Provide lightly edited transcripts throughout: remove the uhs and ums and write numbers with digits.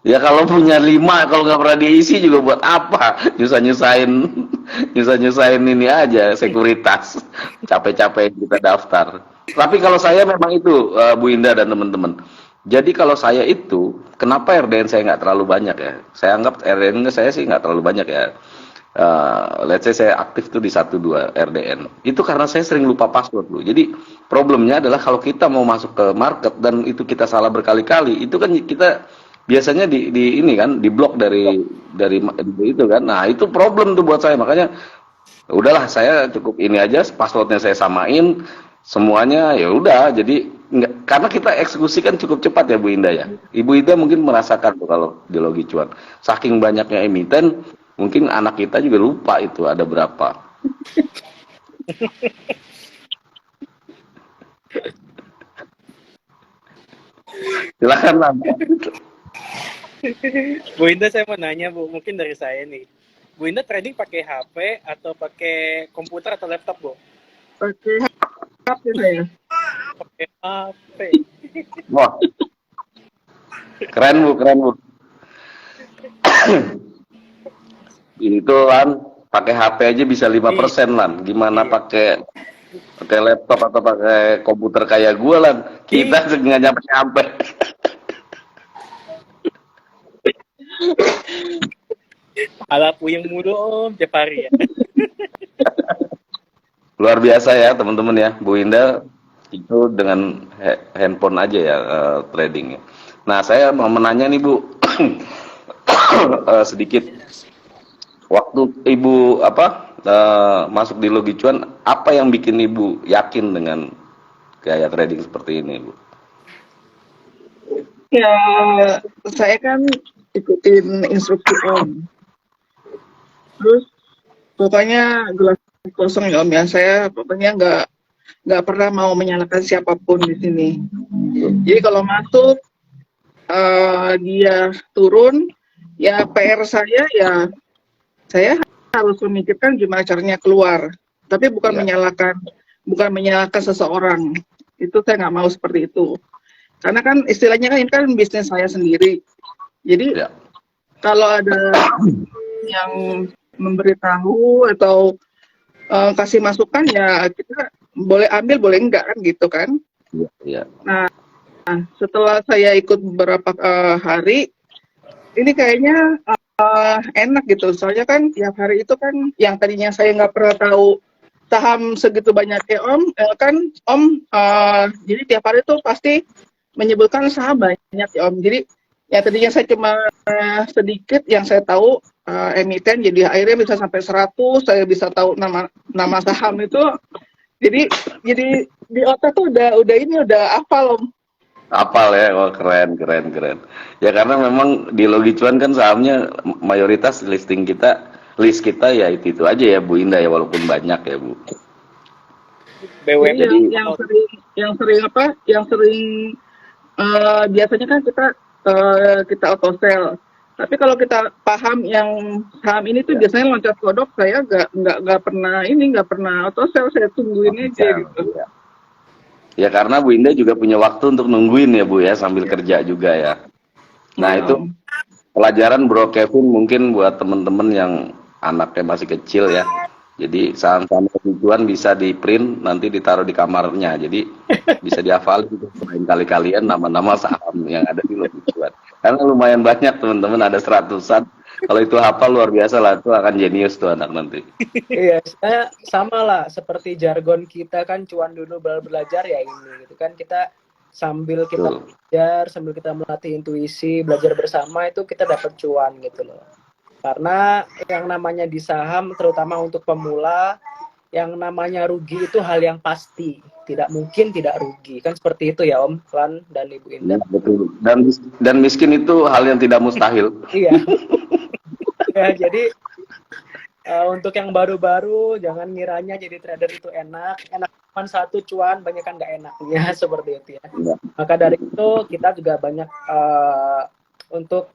Ya kalau punya 5, kalau nggak pernah diisi juga buat apa? Nyusah-nyusahin, nyusah-nyusahin ini aja sekuritas. Capek-capek kita daftar. Tapi kalau saya memang itu, Bu Indah dan teman-teman. Jadi kalau saya itu, kenapa RDN saya nggak terlalu banyak ya? Saya anggap RDN saya sih nggak terlalu banyak ya. Let's say saya aktif tuh di 1-2 RDN. Itu karena saya sering lupa password dulu. Jadi problemnya adalah kalau kita mau masuk ke market dan itu kita salah berkali-kali, itu kan kita biasanya di ini kan diblok dari itu kan. Nah, itu problem tuh buat saya. Makanya udahlah saya cukup ini aja passwordnya saya samain semuanya ya udah. Jadi nggak, karena kita eksekusi kan cukup cepat ya Bu Indah ya. Ibu Indah mungkin merasakan tuh kalau di Logi Cuan. Saking banyaknya emiten, mungkin anak kita juga lupa itu ada berapa. Silakan lah. Bu Indah, saya mau nanya Bu, mungkin dari saya nih. Bu Indah trading pakai HP atau pakai komputer atau laptop Bu? Pakai HP saya. Pakai HP. Wah, keren Bu, keren Bu. Itu kan pakai HP aja bisa 5% lan. Gimana Iya. pakai laptop atau pakai komputer kayak gua lan. Kita nggak nyampe-nyampe. Ala puyeng mulu Om tiap hari ya. Luar biasa ya teman-teman ya. Bu Indah itu dengan handphone aja ya trading ya. Nah, saya mau menanya nih Bu, sedikit waktu Ibu masuk di Logi Cuan, apa yang bikin Ibu yakin dengan gaya trading seperti ini, Bu? Ya, saya kan ikutin instruksi Om. Terus pokoknya gelas kosong ya Om ya. Saya pokoknya nggak pernah mau menyalahkan siapapun di sini. Jadi kalau masuk dia turun, ya PR saya ya saya harus memikirkan gimana caranya keluar. Tapi bukan Ya, menyalahkan seseorang. Itu saya nggak mau seperti itu. Karena kan istilahnya kan ini kan bisnis saya sendiri. Jadi ya, kalau ada yang memberitahu atau kasih masukan ya kita boleh ambil boleh enggak kan gitu kan. ya, ya. Nah setelah saya ikut beberapa hari ini kayaknya enak gitu. Soalnya kan tiap hari itu kan yang tadinya saya nggak pernah tahu saham segitu banyaknya Om, kan Om jadi tiap hari itu pasti menyebutkan saham banyak ya Om. Jadi yang tadinya saya cuma sedikit yang saya tahu emiten, jadi akhirnya bisa sampai 100, saya bisa tahu nama saham itu. Jadi di otak tuh udah hafal Om. Apal ya, wah keren, keren, keren. Ya karena memang di Logi Cuan kan sahamnya mayoritas list kita ya itu aja ya Bu Indah ya, walaupun banyak ya Bu. Jadi BUMN. Jadi yang sering biasanya kan kita auto sell. Tapi kalau kita paham yang saham ini tuh ya, biasanya loncat kodok, saya nggak pernah auto sell, saya tungguin aja gitu. ya. Ya karena Bu Indah juga punya waktu untuk nungguin ya Bu ya, sambil Ya. kerja juga ya. Nah itu Om. pelajaran Bro Kevin mungkin buat temen-temen yang anaknya masih kecil ya. Jadi saham-saham tujuan bisa di print nanti ditaruh di kamarnya. Jadi bisa dihafal gitu lain kali kalian nama-nama saham yang ada di Logi Cuan. Karena lumayan banyak teman-teman, ada seratusan. Kalau itu hafal luar biasa lah, itu akan jenius tuh anak nanti. Iya, saya sama lah seperti jargon kita kan cuan dulu baru belajar ya ini gitu kan, kita sambil kita Tuh. belajar, sambil kita melatih intuisi, belajar bersama itu kita dapat cuan gitu loh. Karena yang namanya di saham terutama untuk pemula, yang namanya rugi itu hal yang pasti, tidak mungkin tidak rugi kan, seperti itu ya Om Lan dan Ibu Indah. Ya, betul. Dan miskin itu hal yang tidak mustahil. Iya. Ya, jadi untuk yang baru-baru jangan ngiranya jadi trader itu enak cuma satu cuan, banyak kan nggak enaknya seperti itu ya. Ya. Maka dari itu kita juga banyak untuk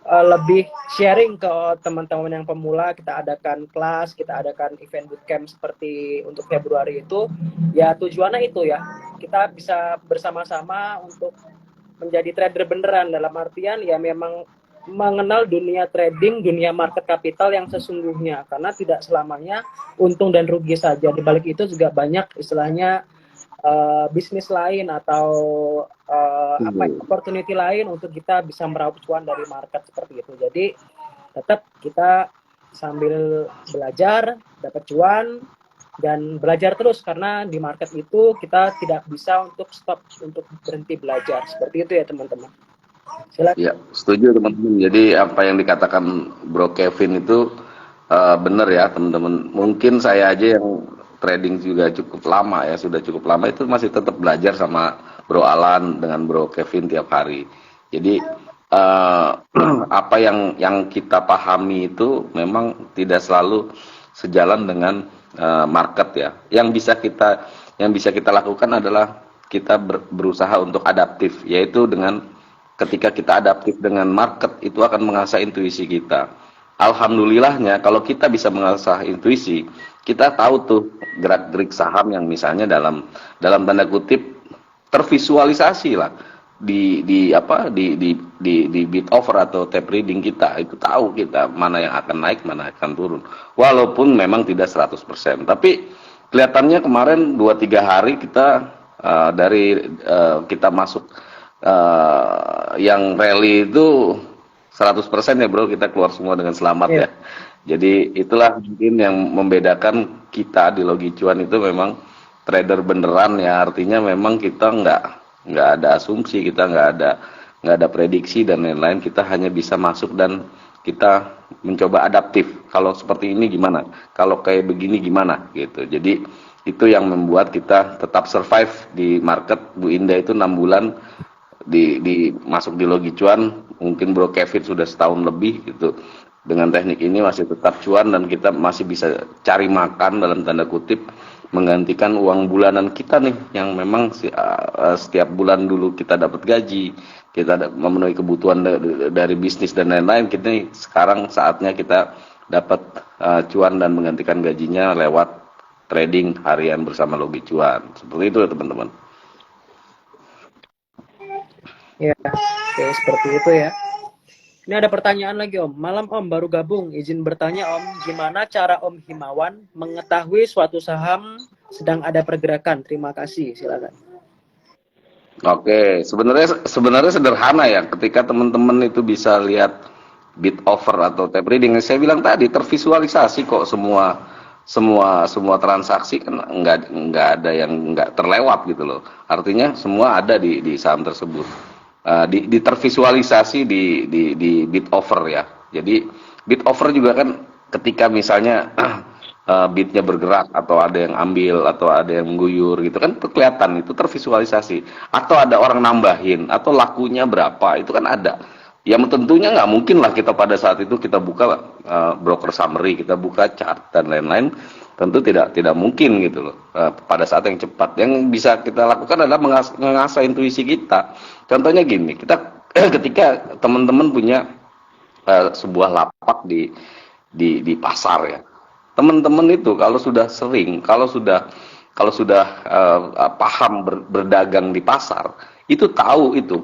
lebih sharing ke teman-teman yang pemula, kita adakan kelas, kita adakan event bootcamp seperti untuk Februari itu ya, tujuannya itu ya kita bisa bersama-sama untuk menjadi trader beneran, dalam artian ya memang mengenal dunia trading, dunia market kapital yang sesungguhnya, karena tidak selamanya untung dan rugi saja. Di balik itu juga banyak istilahnya bisnis lain atau opportunity lain untuk kita bisa meraup cuan dari market seperti itu. Jadi tetap kita sambil belajar dapat cuan dan belajar terus, karena di market itu kita tidak bisa untuk stop, untuk berhenti belajar. Seperti itu ya teman-teman. Silakan. Ya, setuju teman-teman. Jadi apa yang dikatakan Bro Kevin itu benar ya teman-teman. Mungkin saya aja yang trading juga cukup lama ya, sudah cukup lama itu masih tetap belajar sama Bro Alan dengan Bro Kevin tiap hari. Jadi apa yang kita pahami itu memang tidak selalu sejalan dengan market ya. Yang bisa kita lakukan adalah kita berusaha untuk adaptif, yaitu dengan ketika kita adaptif dengan market itu akan mengasah intuisi kita. Alhamdulillahnya kalau kita bisa mengasah intuisi, kita tahu tuh gerak-gerik saham yang misalnya dalam tanda kutip tervisualisasi lah di bid offer atau tape reading kita, itu tahu kita mana yang akan naik, mana yang akan turun. Walaupun memang tidak 100%, tapi kelihatannya kemarin 2-3 hari kita kita masuk yang rally itu 100% ya bro, kita keluar semua dengan selamat ya. Jadi itulah mungkin yang membedakan kita di Logi Cuan itu memang trader beneran ya, artinya memang kita nggak ada asumsi, kita nggak ada prediksi dan lain-lain, kita hanya bisa masuk dan kita mencoba adaptif. Kalau seperti ini gimana? Kalau kayak begini gimana? Gitu. Jadi itu yang membuat kita tetap survive di market. Bu Indah itu 6 bulan masuk di Logi Cuan, mungkin Bro Kevin sudah setahun lebih gitu. Dengan teknik ini masih tetap cuan dan kita masih bisa cari makan dalam tanda kutip, menggantikan uang bulanan kita nih yang memang setiap bulan dulu kita dapat gaji, kita memenuhi kebutuhan dari bisnis dan lain-lain. Kita nih, sekarang saatnya kita dapat cuan dan menggantikan gajinya lewat trading harian bersama Logi Cuan. Seperti itu ya teman-teman. Ya, oke, seperti itu ya. Ini ada pertanyaan lagi Om. Malam Om, baru gabung. Izin bertanya Om, gimana cara Om Himawan mengetahui suatu saham sedang ada pergerakan? Terima kasih, silakan. Oke, sebenarnya sederhana ya. Ketika teman-teman itu bisa lihat bid offer atau tape reading, saya bilang tadi tervisualisasi kok semua transaksi, kan nggak ada yang nggak terlewat gitu loh. Artinya semua ada di saham tersebut. Di tervisualisasi di bid offer ya. Jadi bid offer juga kan ketika misalnya bidnya bergerak atau ada yang ambil atau ada yang mengguyur gitu kan, kelihatan, itu tervisualisasi. Atau ada orang nambahin atau lakunya berapa, itu kan ada. Yang tentunya nggak mungkin lah kita pada saat itu kita buka broker summary, kita buka chart dan lain-lain, tentu tidak mungkin gitu loh pada saat yang cepat. Yang bisa kita lakukan adalah mengasah intuisi kita. Contohnya gini, kita ketika teman-teman punya sebuah lapak di pasar ya, teman-teman itu kalau sudah sering, kalau sudah paham berdagang di pasar, itu tahu itu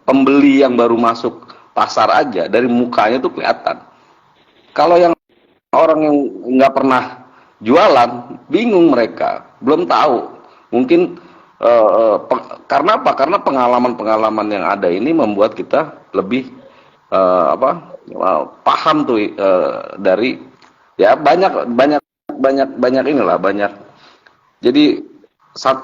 pembeli yang baru masuk pasar aja dari mukanya tuh kelihatan. Kalau yang orang yang nggak pernah jualan, bingung mereka, belum tahu. Mungkin karena apa? Karena pengalaman-pengalaman yang ada ini membuat kita lebih paham tuh dari ya banyak inilah banyak. Jadi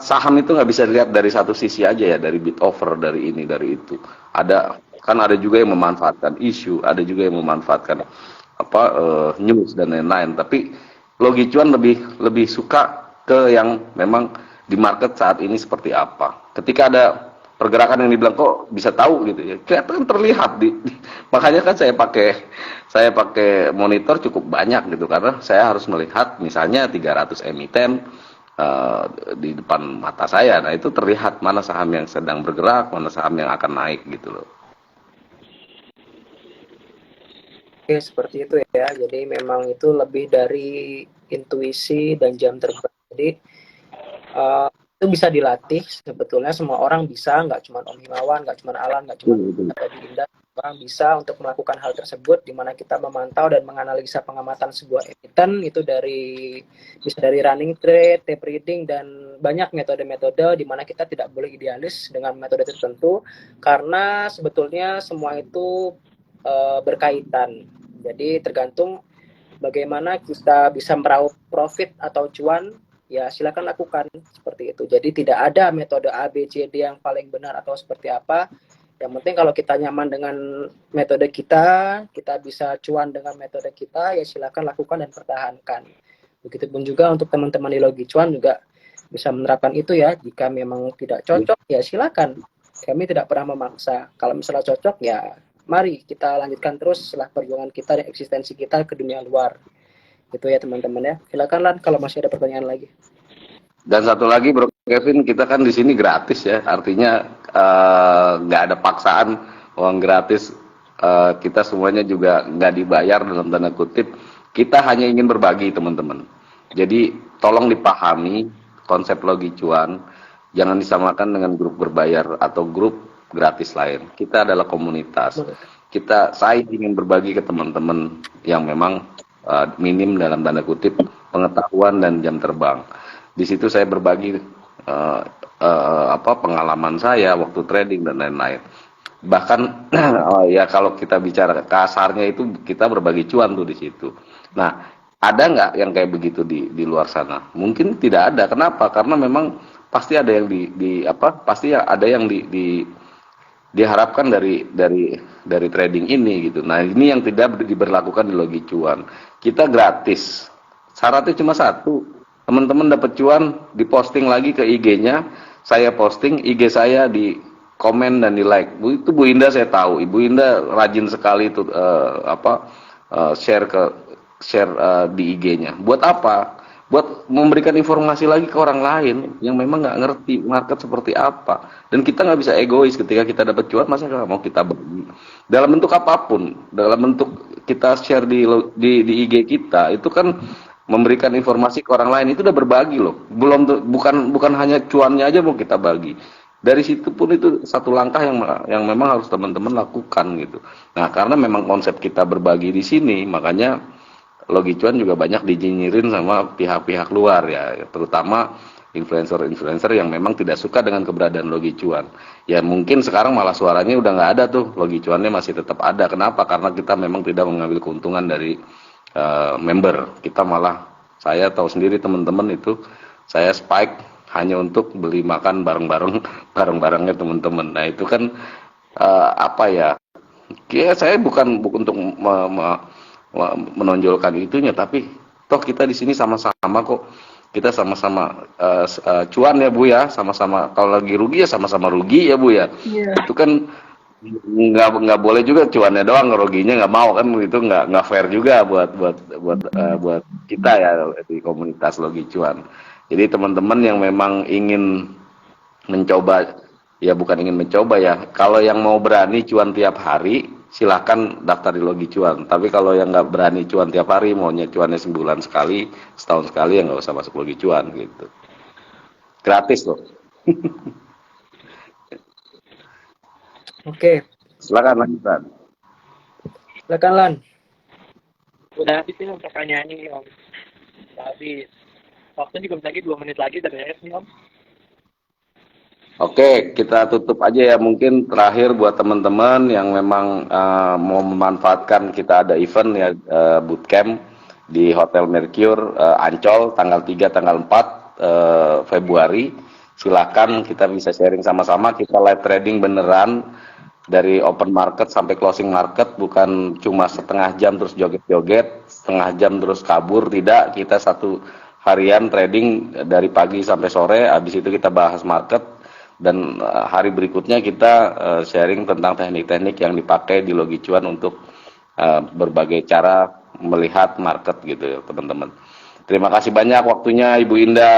saham itu nggak bisa dilihat dari satu sisi aja ya, dari bid offer, dari ini, dari itu. Ada juga yang memanfaatkan isu, ada juga yang memanfaatkan news dan lain-lain. Tapi Logi Cuan lebih suka ke yang memang di market saat ini seperti apa. Ketika ada pergerakan yang dibilang kok bisa tahu gitu ya, kelihatan terlihat makanya kan saya pakai monitor cukup banyak gitu, karena saya harus melihat misalnya 300 emiten di depan mata saya. Nah itu terlihat mana saham yang sedang bergerak, mana saham yang akan naik gitu loh. Oke, seperti itu ya. Jadi memang itu lebih dari intuisi dan jam terbang. Jadi itu bisa dilatih sebetulnya, semua orang bisa, nggak cuma Om Himawan, nggak cuma Alan, nggak cuma Bu Indah, orang bisa untuk melakukan hal tersebut, di mana kita memantau dan menganalisa pengamatan sebuah emiten itu bisa dari running trade, tape reading, dan banyak metode-metode di mana kita tidak boleh idealis dengan metode tertentu karena sebetulnya semua itu berkaitan. Jadi tergantung bagaimana kita bisa meraup profit atau cuan, ya silakan lakukan seperti itu. Jadi tidak ada metode A, B, C, D yang paling benar atau seperti apa. Yang penting kalau kita nyaman dengan metode kita bisa cuan dengan metode kita, ya silakan lakukan dan pertahankan. Begitupun juga untuk teman-teman di Logi Cuan juga bisa menerapkan itu ya. Jika memang tidak cocok, ya silakan. Kami tidak pernah memaksa. Kalau misalnya cocok, ya mari kita lanjutkan terus setelah perjuangan kita dan eksistensi kita ke dunia luar. Gitu ya teman-teman ya. Silakan Lan kalau masih ada pertanyaan lagi. Dan satu lagi Bro Kevin, kita kan di sini gratis ya, artinya nggak ada paksaan, uang gratis, kita semuanya juga nggak dibayar dalam tanda kutip, kita hanya ingin berbagi teman-teman. Jadi tolong dipahami konsep Logi Cuan, jangan disamakan dengan grup berbayar atau grup gratis lain. Kita adalah komunitas, saya ingin berbagi ke teman-teman yang memang minim dalam tanda kutip pengetahuan dan jam terbang. Di situ saya berbagi pengalaman saya waktu trading dan lain-lain. Bahkan ya kalau kita bicara kasarnya itu kita berbagi cuan tuh di situ. Nah, ada nggak yang kayak begitu di luar sana? Mungkin tidak ada. Kenapa? Karena memang pasti ada yang pasti ada yang diharapkan dari trading ini gitu. Nah, ini yang tidak diberlakukan di Logi Cuan. Kita gratis. Syaratnya cuma satu. Teman-teman dapat cuan, diposting lagi ke IG-nya, saya posting, IG saya di komen dan di like. Itu Bu Indah saya tahu. Ibu Indah rajin sekali itu share di IG-nya. Buat apa? Buat memberikan informasi lagi ke orang lain yang memang nggak ngerti market seperti apa. Dan kita nggak bisa egois ketika kita dapat cuan, masa nggak mau kita bagi. Dalam bentuk apapun, dalam bentuk kita share di IG kita, itu kan memberikan informasi ke orang lain, itu udah berbagi loh. Bukan hanya cuannya aja mau kita bagi. Dari situ pun itu satu langkah yang memang harus teman-teman lakukan gitu. Nah, karena memang konsep kita berbagi di sini, makanya Logi Cuan juga banyak dijinyirin sama pihak-pihak luar ya, terutama influencer-influencer yang memang tidak suka dengan keberadaan Logi Cuan. Ya mungkin sekarang malah suaranya udah nggak ada tuh, Logi Cuannya masih tetap ada. Kenapa? Karena kita memang tidak mengambil keuntungan dari member. Kita malah, saya tahu sendiri teman-teman itu, saya spike hanya untuk beli makan bareng-barengnya teman-teman. Nah itu kan ya saya bukan untuk menonjolkan itunya, tapi toh kita di sini sama-sama kok, kita sama-sama cuan ya Bu ya, sama-sama kalau lagi rugi ya sama-sama rugi ya Bu ya. Yeah. Itu kan nggak boleh juga cuannya doang, ruginya nggak mau kan, itu nggak fair juga buat kita ya di komunitas Logi Cuan. Jadi teman-teman yang memang ingin mencoba, ya bukan ingin mencoba ya, kalau yang mau berani cuan tiap hari silahkan daftar di Logi Cuan. Tapi kalau yang nggak berani cuan tiap hari, maunya cuannya sebulan sekali, setahun sekali, ya nggak usah masuk Logi Cuan gitu. Gratis loh. Oke. Silakan lanjutkan. Silakan Lan. Udah habis nih pertanyaannya Om. Udah habis. Waktu juga lagi 2 menit lagi dari nih Om. Oke, kita tutup aja ya. Mungkin terakhir buat teman-teman yang memang mau memanfaatkan, kita ada event ya, bootcamp di Hotel Mercure Ancol tanggal 3 tanggal 4 Februari. Silakan kita bisa sharing sama-sama, kita live trading beneran dari open market sampai closing market, bukan cuma setengah jam terus joget-joget, setengah jam terus kabur, tidak. Kita satu harian trading dari pagi sampai sore, habis itu kita bahas market, dan hari berikutnya kita sharing tentang teknik-teknik yang dipakai di Logi Cuan untuk berbagai cara melihat market gitu ya teman-teman. Terima kasih banyak waktunya Ibu Indah.